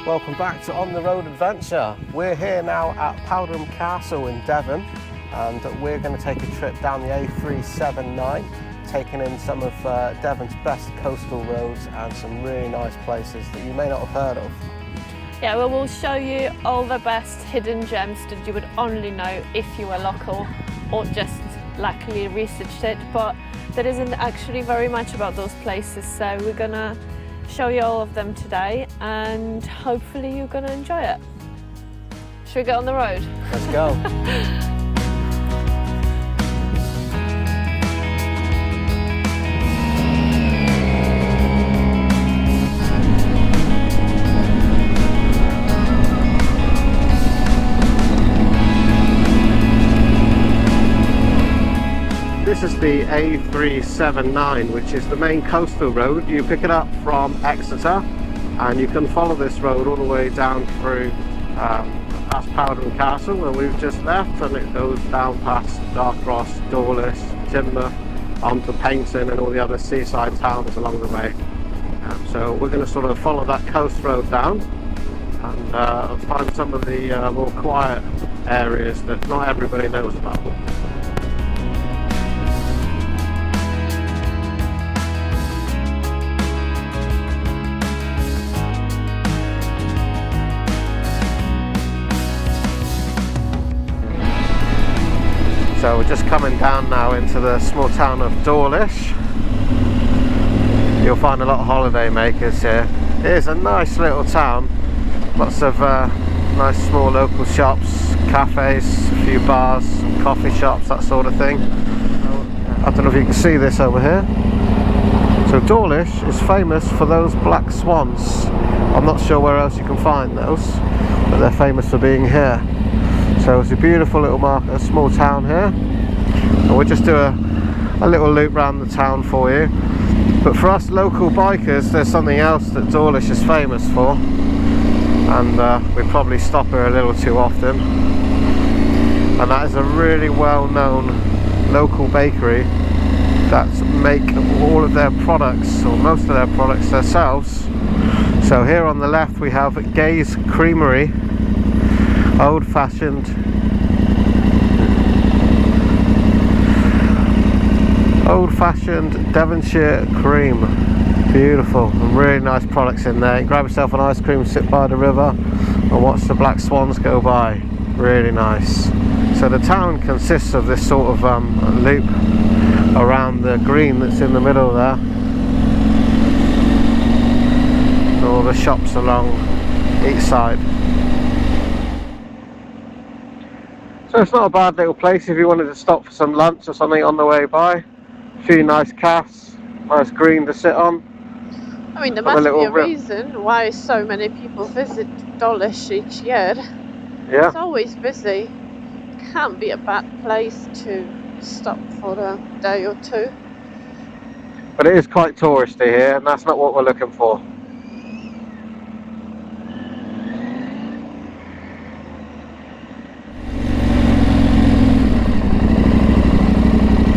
Welcome back to On the Road Adventure. We're here now at Powderham Castle in Devon, and we're going to take a trip down the A379, taking in some of Devon's best coastal roads and some really nice places that you may not have heard of. Yeah, well, we'll show you all the best hidden gems that you would only know if you were local or just luckily researched it, but there isn't actually very much about those places, so we're gonna show you all of them today and hopefully you're gonna enjoy it. Should we get on the road? Let's go. This is the A379, which is the main coastal road. You pick it up from Exeter and you can follow this road all the way down through past Powderham Castle, where we've just left, and it goes down past Darkross, Dawlish, Teignmouth, onto Painton and all the other seaside towns along the way. So we're going to sort of follow that coast road down and find some of the more quiet areas that not everybody knows about. So we're just coming down now into the small town of Dawlish. You'll find a lot of holiday makers here. It is a nice little town. Lots of nice small local shops, cafes, a few bars, coffee shops, that sort of thing. I don't know if you can see this over here. So Dawlish is famous for those black swans. I'm not sure where else you can find those, but they're famous for being here. So it's a beautiful little market, a small town here, and we'll just do a little loop around the town for you. But for us local bikers, there's something else that Dawlish is famous for, and we probably stop here a little too often, and that is a really well-known local bakery that make all of their products, or most of their products, themselves. So here on the left we have Gay's Creamery, old-fashioned Devonshire cream. Beautiful, and really nice products in there. You grab yourself an ice cream, sit by the river and watch the black swans go by. Really nice. So the town consists of this sort of loop around the green that's in the middle there, and all the shops along each side. So it's not a bad little place if you wanted to stop for some lunch or something on the way by. A few nice cafes, nice green to sit on. I mean, there must be a reason why so many people visit Dawlish each year. Yeah. It's always busy. Can't be a bad place to stop for a day or two. But it is quite touristy here, and that's not what we're looking for.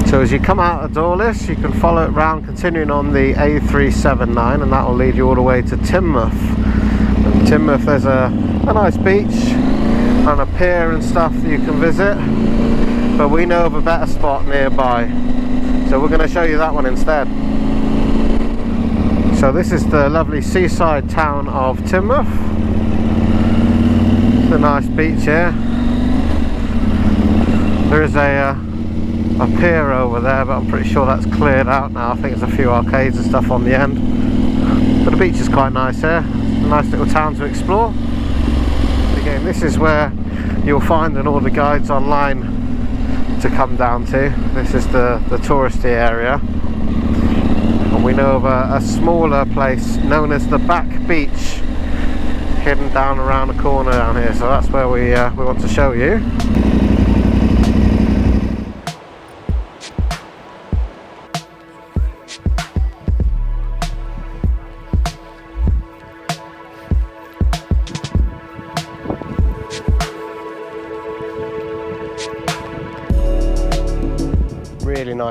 So as you come out of Dawlish, you can follow it round, continuing on the A379, and that will lead you all the way to Teignmouth. In Teignmouth there's a nice beach and a pier and stuff that you can visit, but we know of a better spot nearby, so we're going to show you that one instead. So this is the lovely seaside town of Teignmouth. It's a nice beach here. There is a pier over there, but I'm pretty sure that's cleared out now. I think there's a few arcades and stuff on the end, but the beach is quite nice here. It's a nice little town to explore. Again, this is where you'll find in all the guides online to come down to. This is the touristy area, and we know of a smaller place known as the Back Beach, hidden down around the corner down here, so that's where we want to show you.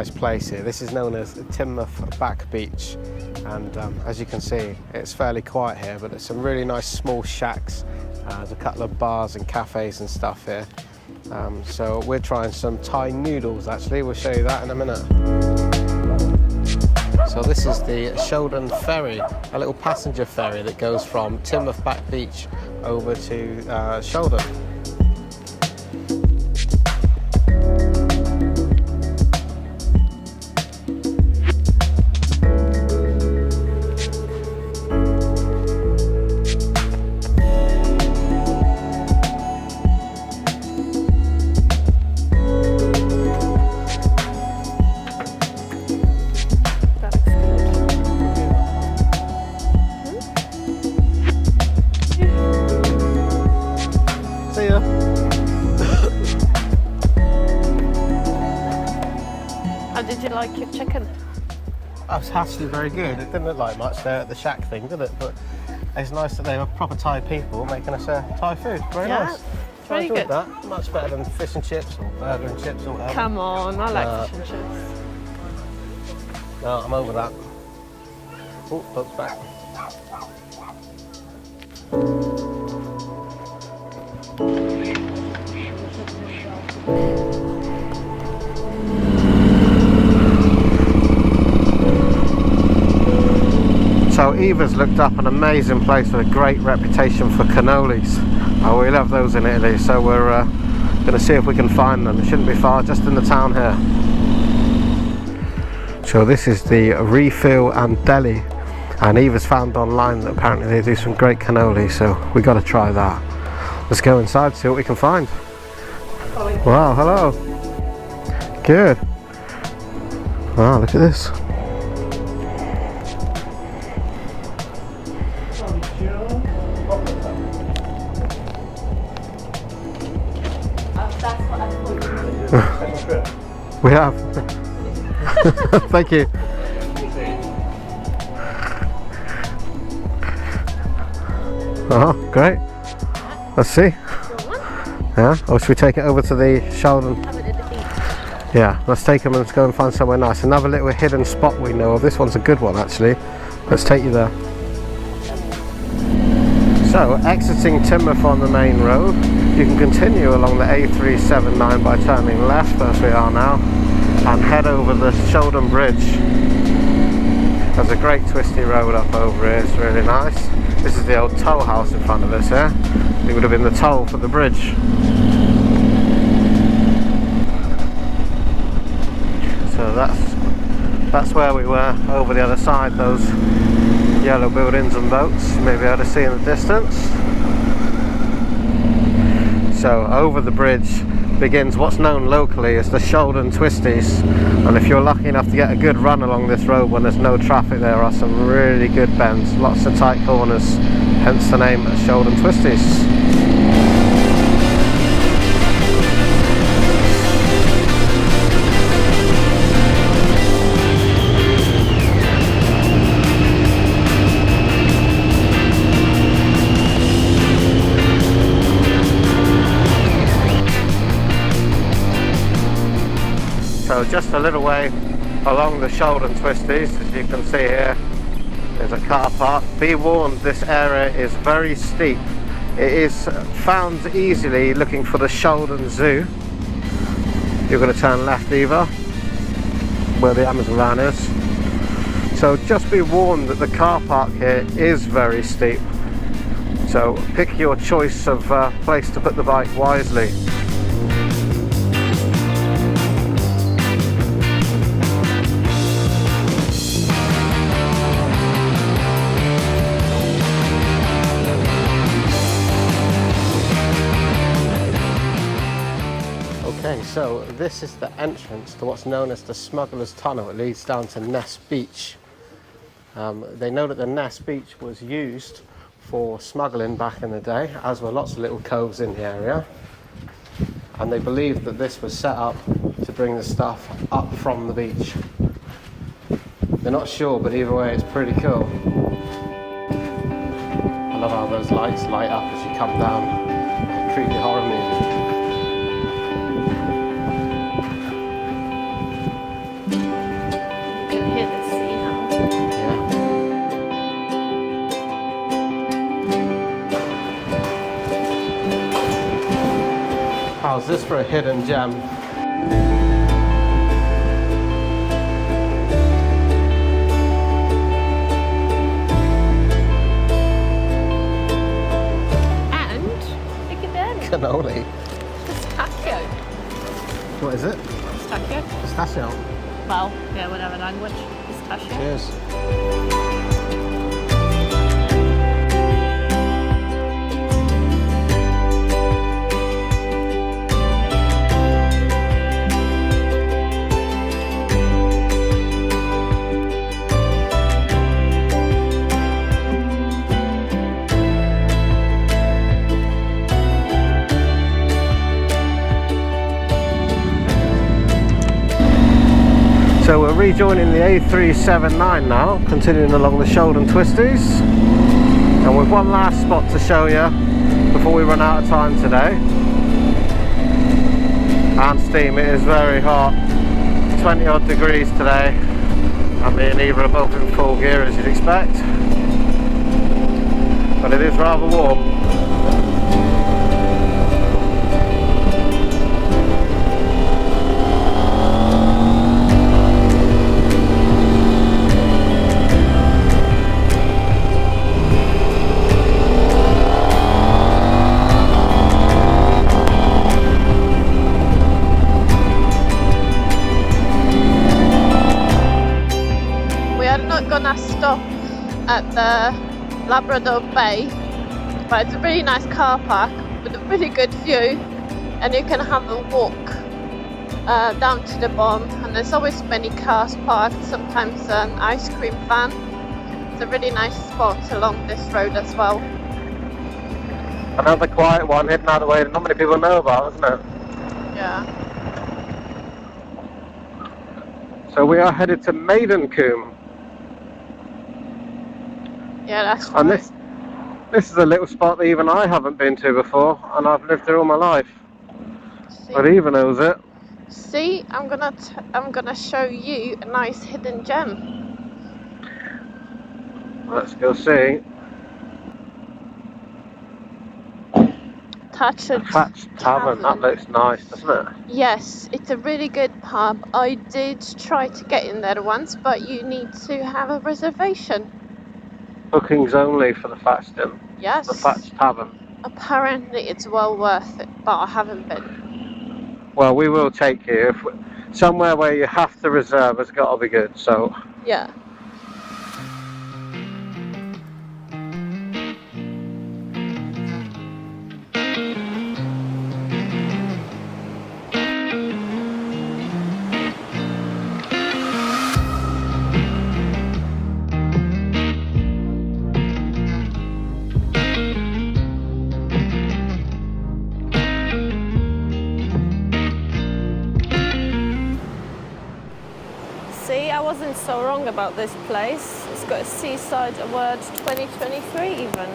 nice place here. This is known as Teignmouth Back Beach, and as you can see, it's fairly quiet here, but there's some really nice small shacks. There's a couple of bars and cafes and stuff here. So we're trying some Thai noodles actually, we'll show you that in a minute. So this is the Sheldon ferry, a little passenger ferry that goes from Teignmouth Back Beach over to Sheldon. How did you like your chicken? That was actually very good. It didn't look like much there at the shack thing, did it? But it's nice that they were proper Thai people making us Thai food. Very nice. It's really good. That. Much better than fish and chips or burger and chips or whatever. Come on, I like fish and chips. No, I'm over that. Oh, boat's back. So Eva's looked up an amazing place with a great reputation for cannolis. Oh, we love those in Italy, so we're going to see if we can find them. It shouldn't be far, just in the town here. So this is the Refill and Deli, and Eva's found online that apparently they do some great cannoli, so we got to try that. Let's go inside, see what we can find. Wow, hello. Good. Wow, look at this. We have. Thank you. Oh, great. Let's see. Yeah. Or should we take it over to the Sheldon? Yeah. Let's take them and let's go and find somewhere nice. Another little hidden spot we know of. This one's a good one actually. Let's take you there. So, exiting Teignmouth on the main road, you can continue along the A379 by turning left, as we are now, and head over the Sheldon Bridge. There's a great twisty road up over here, it's really nice. This is the old toll house in front of us here. It would have been the toll for the bridge. So that's where we were over the other side, those yellow buildings and boats you may be able to see in the distance. So over the bridge begins what's known locally as the Sheldon Twisties, and if you're lucky enough to get a good run along this road when there's no traffic, there are some really good bends, lots of tight corners, hence the name Sheldon Twisties. So just a little way along the Sheldon Twisties, as you can see here, there's a car park. Be warned, this area is very steep. It is found easily looking for the Sheldon Zoo. You're going to turn left, Eva, where the Amazon van is. So just be warned that the car park here is very steep. So pick your choice of place to put the bike wisely. Okay, so this is the entrance to what's known as the Smugglers Tunnel. It leads down to Ness Beach. They know that the Ness Beach was used for smuggling back in the day, as were lots of little coves in the area. And they believe that this was set up to bring the stuff up from the beach. They're not sure, but either way, it's pretty cool. I love how those lights light up as you come down. Creepy horror movie. What's this for a hidden gem? And look at them. Cannoli. Pistachio. What is it? Pistachio. Pistachio. Well, yeah, whatever language. Pistachio. Cheers. So we're rejoining the A379 now, continuing along the Sheldon twisties, and with one last spot to show you before we run out of time today. And steam, it is very hot, 20 odd degrees today, and me and Eva are both in full gear as you'd expect, but it is rather warm. Gonna stop at the Labrador Bay, but it's a really nice car park with a really good view, and you can have a walk down to the bottom, and there's always many cars parked, sometimes an ice cream van. It's a really nice spot along this road as well. Another quiet one hidden out of the way that not many people know about, isn't it? Yeah. So we are headed to Maidencombe. Yeah, that's right. And this is a little spot that even I haven't been to before, and I've lived here all my life. See, But Eva knows it. see, I'm gonna show you a nice hidden gem. Let's go see. Thatched Thatched Tavern. That looks nice, doesn't it? Yes, it's a really good pub. I did try to get in there once, but you need to have a reservation. Bookings only for the Thatched Inn. Yes. The Thatched Tavern. Apparently it's well worth it, but I haven't been. Well, we will take you. Somewhere where you have to reserve has got to be good, so... Yeah. See, I wasn't so wrong about this place. It's got a Seaside Award 2023 even.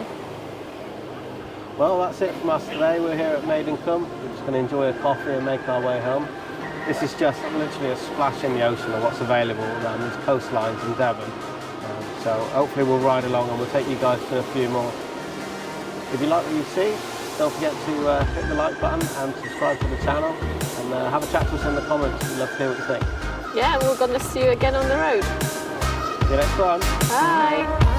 Well, that's it from us today. We're here at Maidencombe. We're just going to enjoy a coffee and make our way home. This is just literally a splash in the ocean of what's available around these coastlines in Devon. So hopefully we'll ride along and we'll take you guys to a few more. If you like what you see, don't forget to hit the like button and subscribe to the channel, and have a chat to us in the comments. We'd love to hear what you think. Yeah, we're gonna see you again on the road. See you next time. Bye.